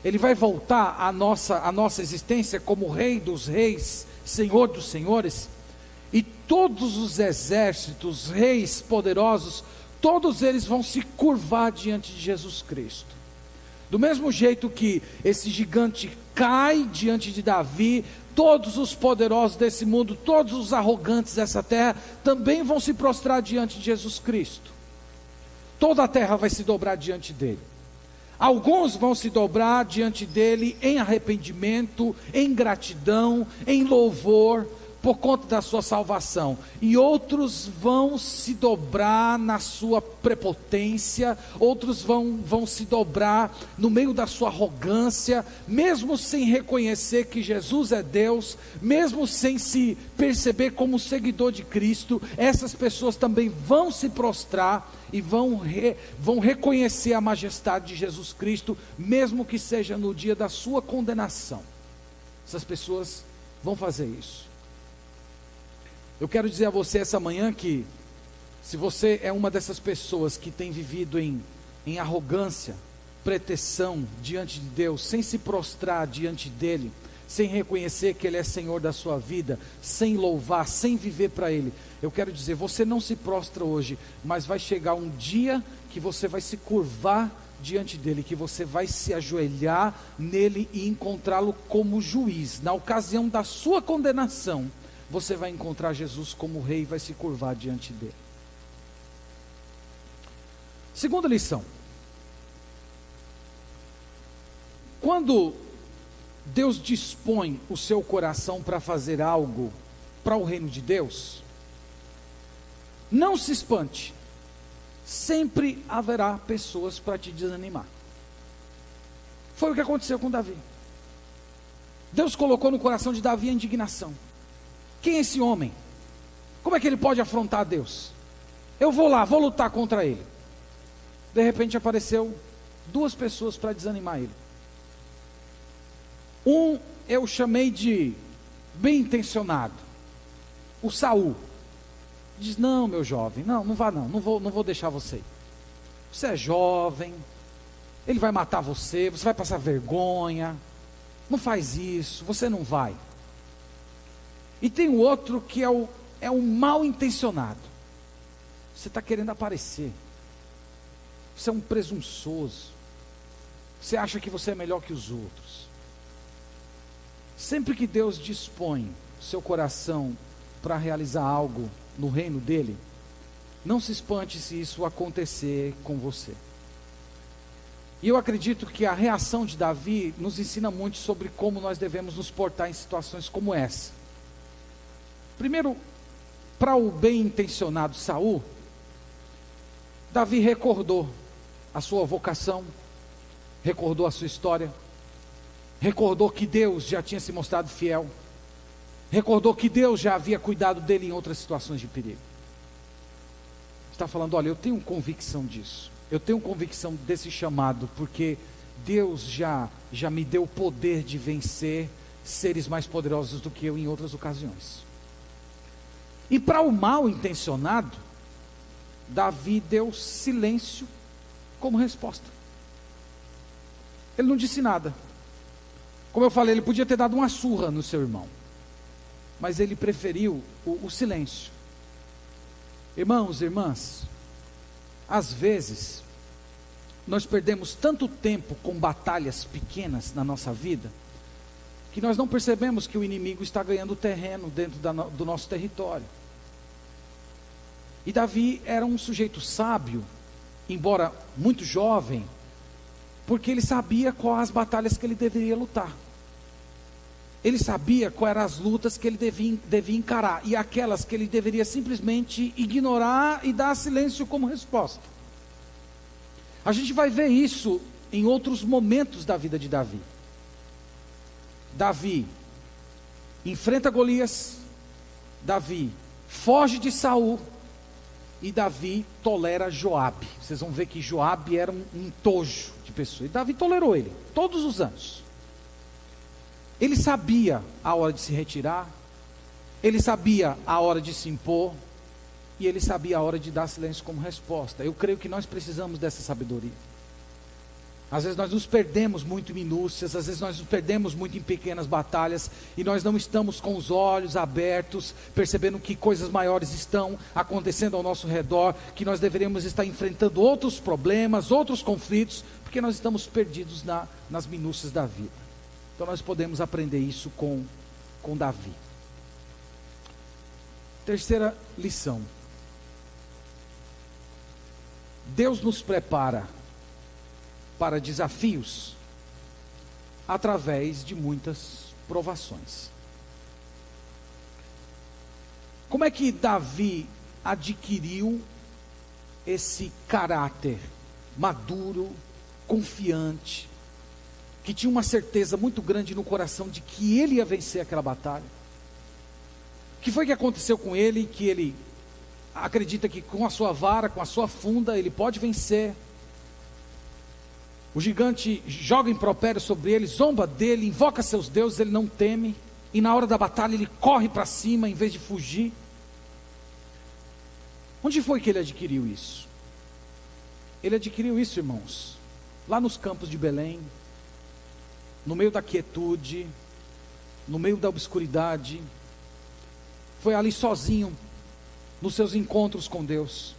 Ele vai voltar à nossa existência como Rei dos Reis, Senhor dos Senhores, e todos os exércitos, reis poderosos, todos eles vão se curvar diante de Jesus Cristo. Do mesmo jeito que esse gigante cai diante de Davi, todos os poderosos desse mundo, todos os arrogantes dessa terra, também vão se prostrar diante de Jesus Cristo. Toda a terra vai se dobrar diante dele. Alguns vão se dobrar diante dele em arrependimento, em gratidão, em louvor, por conta da sua salvação. E outros vão se dobrar na sua prepotência, outros vão se dobrar no meio da sua arrogância, mesmo sem reconhecer que Jesus é Deus, mesmo sem se perceber como seguidor de Cristo. Essas pessoas também vão se prostrar e vão reconhecer a majestade de Jesus Cristo, mesmo que seja no dia da sua condenação. Essas pessoas vão fazer isso. Eu quero dizer a você essa manhã que, se você é uma dessas pessoas que tem vivido em arrogância, pretensão diante de Deus, sem se prostrar diante dele, sem reconhecer que ele é Senhor da sua vida, sem louvar, sem viver para ele, eu quero dizer, você não se prostra hoje, mas vai chegar um dia que você vai se curvar diante dele, que você vai se ajoelhar nele e encontrá-lo como juiz. Na ocasião da sua condenação, você vai encontrar Jesus como rei e vai se curvar diante dele. Segunda lição. Quando Deus dispõe o seu coração para fazer algo para o reino de Deus, não se espante, sempre haverá pessoas para te desanimar. Foi o que aconteceu com Davi. Deus colocou no coração de Davi a indignação. Quem é esse homem? Como é que ele pode afrontar Deus? Eu vou lá, vou lutar contra ele. De repente apareceu duas pessoas para desanimar ele. Um eu chamei de bem intencionado, o Saul. Diz: não, meu jovem, não vá não vou deixar você ir. Você é jovem, ele vai matar você vai passar vergonha, não faz isso, você não vai. E tem o outro que é o mal intencionado. Você está querendo aparecer, você é um presunçoso, você acha que você é melhor que os outros. Sempre que Deus dispõe o seu coração para realizar algo no reino dele, não se espante se isso acontecer com você. E eu acredito que a reação de Davi nos ensina muito sobre como nós devemos nos portar em situações como essa. Primeiro, para o bem intencionado Saul, Davi recordou a sua vocação, recordou a sua história, recordou que Deus já tinha se mostrado fiel, recordou que Deus já havia cuidado dele em outras situações de perigo. Está falando: olha, eu tenho convicção disso, eu tenho convicção desse chamado, porque Deus já me deu o poder de vencer seres mais poderosos do que eu em outras ocasiões. E para o mal intencionado, Davi deu silêncio como resposta. Ele não disse nada. Como eu falei, ele podia ter dado uma surra no seu irmão, mas ele preferiu o silêncio. Irmãos e irmãs, às vezes nós perdemos tanto tempo com batalhas pequenas na nossa vida, que nós não percebemos que o inimigo está ganhando terreno dentro do nosso território. E Davi era um sujeito sábio, embora muito jovem, porque ele sabia quais as batalhas que ele deveria lutar. Ele sabia quais eram as lutas que ele devia encarar, e aquelas que ele deveria simplesmente ignorar e dar silêncio como resposta. A gente vai ver isso em outros momentos da vida de Davi. Davi enfrenta Golias, Davi foge de Saul, e Davi tolera Joabe. Vocês vão ver que Joabe era um entojo de pessoa, e Davi tolerou ele todos os anos. Ele sabia a hora de se retirar, ele sabia a hora de se impor, e ele sabia a hora de dar silêncio como resposta. Eu creio que nós precisamos dessa sabedoria. Às vezes nós nos perdemos muito em minúcias, às vezes nós nos perdemos muito em pequenas batalhas, e nós não estamos com os olhos abertos, percebendo que coisas maiores estão acontecendo ao nosso redor, que nós deveríamos estar enfrentando outros problemas, outros conflitos, porque nós estamos perdidos nas minúcias da vida. Então nós podemos aprender isso com Davi. Terceira lição: Deus nos prepara para desafios através de muitas provações. Como é que Davi adquiriu esse caráter maduro, confiante, que tinha uma certeza muito grande no coração de que ele ia vencer aquela batalha? O que foi que aconteceu com ele, que ele acredita que com a sua vara, com a sua funda, ele pode vencer? O gigante joga impropério sobre ele, zomba dele, invoca seus deuses, ele não teme, e na hora da batalha ele corre para cima em vez de fugir. Onde foi que ele adquiriu isso? Ele adquiriu isso, irmãos, lá nos campos de Belém, no meio da quietude, no meio da obscuridade. Foi ali sozinho, nos seus encontros com Deus.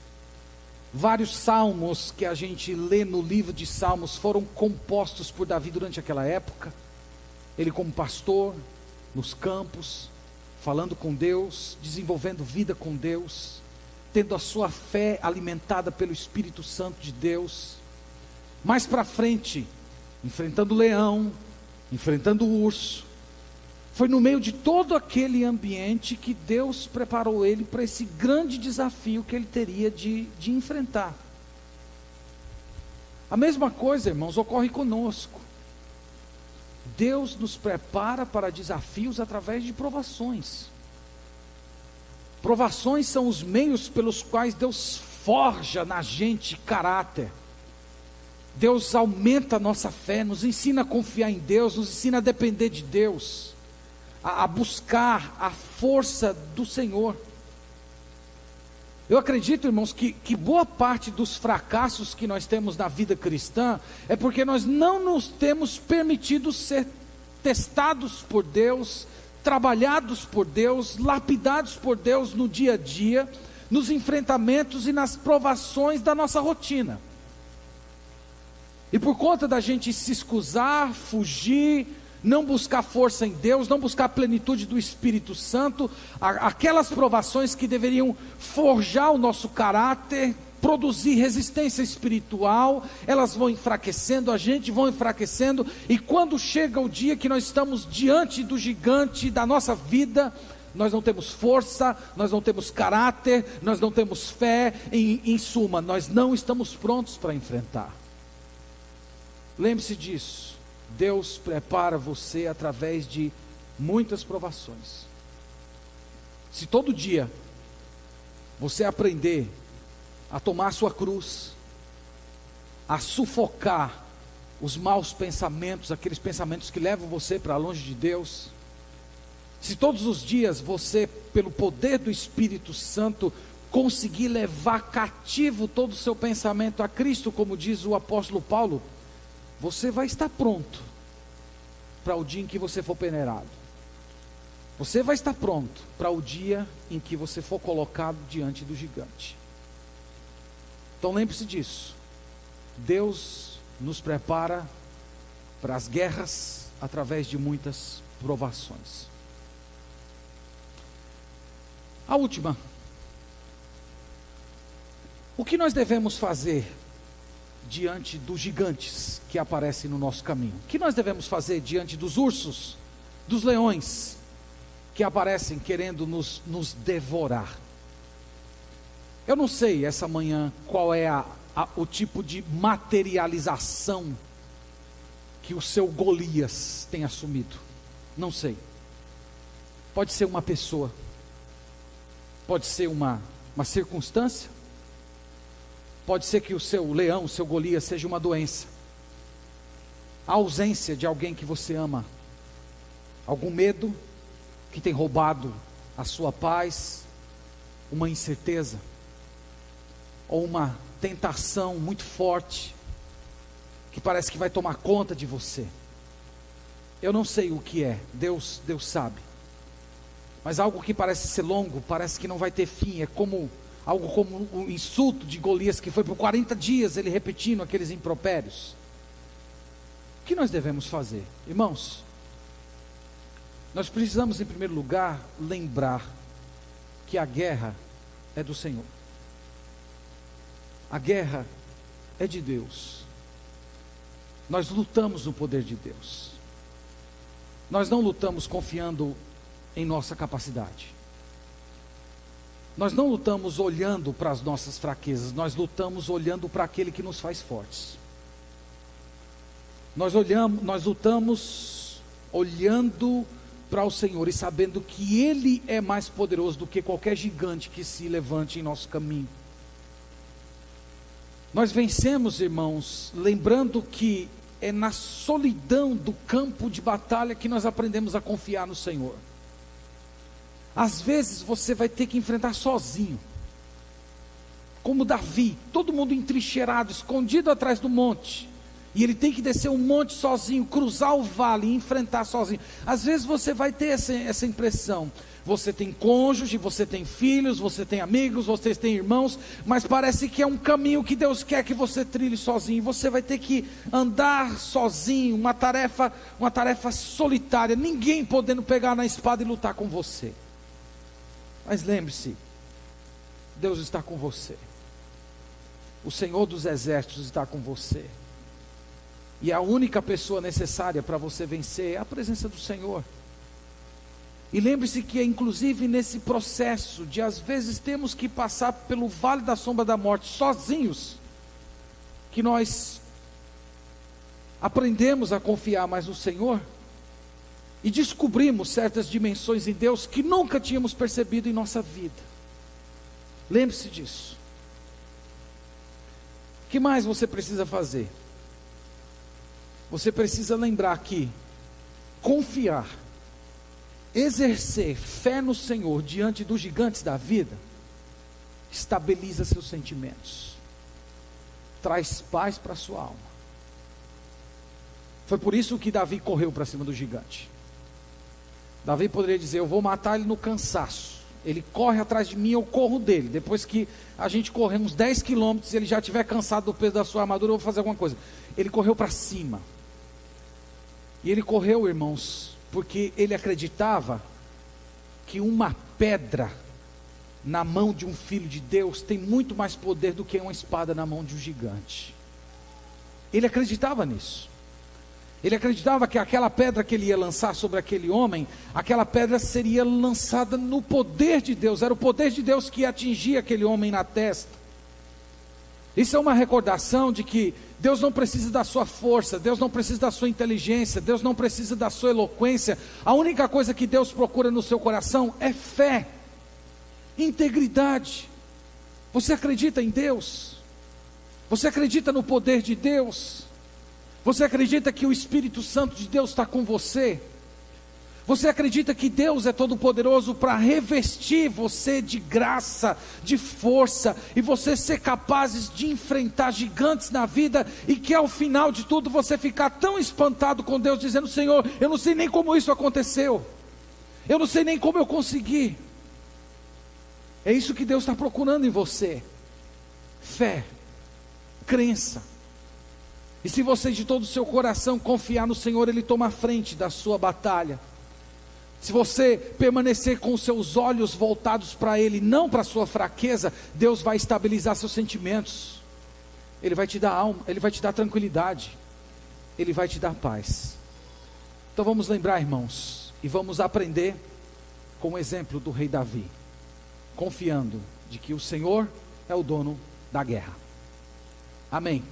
Vários salmos que a gente lê no livro de Salmos foram compostos por Davi durante aquela época. Ele como pastor, nos campos, falando com Deus, desenvolvendo vida com Deus, tendo a sua fé alimentada pelo Espírito Santo de Deus. Mais para frente, enfrentando o leão, enfrentando o urso. Foi no meio de todo aquele ambiente que Deus preparou ele para esse grande desafio que ele teria de enfrentar. A mesma coisa, irmãos, ocorre conosco. Deus nos prepara para desafios através de provações. Provações são os meios pelos quais Deus forja na gente caráter. Deus aumenta a nossa fé, nos ensina a confiar em Deus, nos ensina a depender de Deus, a buscar a força do Senhor. Eu acredito, irmãos, que boa parte dos fracassos que nós temos na vida cristã é porque nós não nos temos permitido ser testados por Deus, trabalhados por Deus, lapidados por Deus no dia a dia, nos enfrentamentos e nas provações da nossa rotina. E por conta da gente se escusar, fugir, não buscar força em Deus, não buscar a plenitude do Espírito Santo, aquelas provações que deveriam forjar o nosso caráter, produzir resistência espiritual, elas vão enfraquecendo a gente, vão enfraquecendo, e quando chega o dia que nós estamos diante do gigante da nossa vida, nós não temos força, nós não temos caráter, nós não temos fé, em suma, nós não estamos prontos para enfrentar. Lembre-se disso. Deus prepara você através de muitas provações. Se todo dia você aprender a tomar a sua cruz, a sufocar os maus pensamentos, aqueles pensamentos que levam você para longe de Deus, se todos os dias você, pelo poder do Espírito Santo, conseguir levar cativo todo o seu pensamento a Cristo, como diz o apóstolo Paulo, você vai estar pronto para o dia em que você for peneirado. Você vai estar pronto para o dia em que você for colocado diante do gigante. Então lembre-se disso. Deus nos prepara para as guerras através de muitas provações. A última. O que nós devemos fazer diante dos gigantes que aparecem no nosso caminho? O que nós devemos fazer diante dos ursos, dos leões que aparecem querendo nos devorar? Eu não sei essa manhã qual é o tipo de materialização que o seu Golias tem assumido. Não sei. Pode ser uma pessoa, pode ser uma circunstância, pode ser que o seu leão, o seu Golias seja uma doença, a ausência de alguém que você ama, algum medo que tem roubado a sua paz, uma incerteza, ou uma tentação muito forte, que parece que vai tomar conta de você. Eu não sei o que é, Deus sabe, mas algo que parece ser longo, parece que não vai ter fim, é algo como o insulto de Golias, que foi por 40 dias ele repetindo aqueles impropérios. O que nós devemos fazer? Irmãos, nós precisamos em primeiro lugar lembrar que a guerra é do Senhor. A guerra é de Deus. Nós lutamos no poder de Deus. Nós não lutamos confiando em nossa capacidade. Nós não lutamos olhando para as nossas fraquezas, nós lutamos olhando para aquele que nos faz fortes. Nós lutamos olhando para o Senhor e sabendo que Ele é mais poderoso do que qualquer gigante que se levante em nosso caminho. Nós vencemos, irmãos, lembrando que é na solidão do campo de batalha que nós aprendemos a confiar no Senhor. Às vezes você vai ter que enfrentar sozinho, como Davi, todo mundo entrincheirado, escondido atrás do monte, e ele tem que descer um monte sozinho, cruzar o vale e enfrentar sozinho. Às vezes você vai ter essa impressão. Você tem cônjuge, você tem filhos, você tem amigos, você tem irmãos, mas parece que é um caminho que Deus quer que você trilhe sozinho. Você vai ter que andar sozinho, uma tarefa solitária, ninguém podendo pegar na espada e lutar com você. Mas lembre-se, Deus está com você. O Senhor dos Exércitos está com você. E a única pessoa necessária para você vencer é a presença do Senhor. E lembre-se que é inclusive nesse processo de às vezes temos que passar pelo vale da sombra da morte sozinhos, que nós aprendemos a confiar mais no Senhor e descobrimos certas dimensões em Deus que nunca tínhamos percebido em nossa vida. Lembre-se disso. O que mais você precisa fazer? você precisa lembrar que confiar, exercer fé no Senhor diante dos gigantes da vida, estabiliza seus sentimentos, traz paz para a sua alma. Foi por isso que Davi correu para cima do gigante. Davi poderia dizer: eu vou matar ele no cansaço. Ele corre atrás de mim, eu corro dele. Depois que a gente correr uns 10 quilômetros, ele já estiver cansado do peso da sua armadura, eu vou fazer alguma coisa. Ele correu para cima. E ele correu, irmãos, porque ele acreditava que uma pedra na mão de um filho de Deus tem muito mais poder do que uma espada na mão de um gigante. Ele acreditava nisso. Ele acreditava que aquela pedra que ele ia lançar sobre aquele homem, aquela pedra seria lançada no poder de Deus. Era o poder de Deus que atingia aquele homem na testa. Isso é uma recordação de que Deus não precisa da sua força, Deus não precisa da sua inteligência, Deus não precisa da sua eloquência. A única coisa que Deus procura no seu coração é fé, integridade. Você acredita em Deus? Você acredita no poder de Deus? Você acredita que o Espírito Santo de Deus está com você? Você acredita que Deus é todo poderoso para revestir você de graça, de força, e você ser capazes de enfrentar gigantes na vida, e que ao final de tudo você ficar tão espantado com Deus, dizendo: Senhor, eu não sei nem como isso aconteceu, eu não sei nem como eu consegui. É isso que Deus está procurando em você: fé, crença. E se você de todo o seu coração confiar no Senhor, Ele toma a frente da sua batalha. Se você permanecer com os seus olhos voltados para Ele, não para a sua fraqueza, Deus vai estabilizar seus sentimentos. Ele vai te dar alma, Ele vai te dar tranquilidade, Ele vai te dar paz. Então vamos lembrar, irmãos, e vamos aprender com o exemplo do rei Davi, confiando de que o Senhor é o dono da guerra. Amém.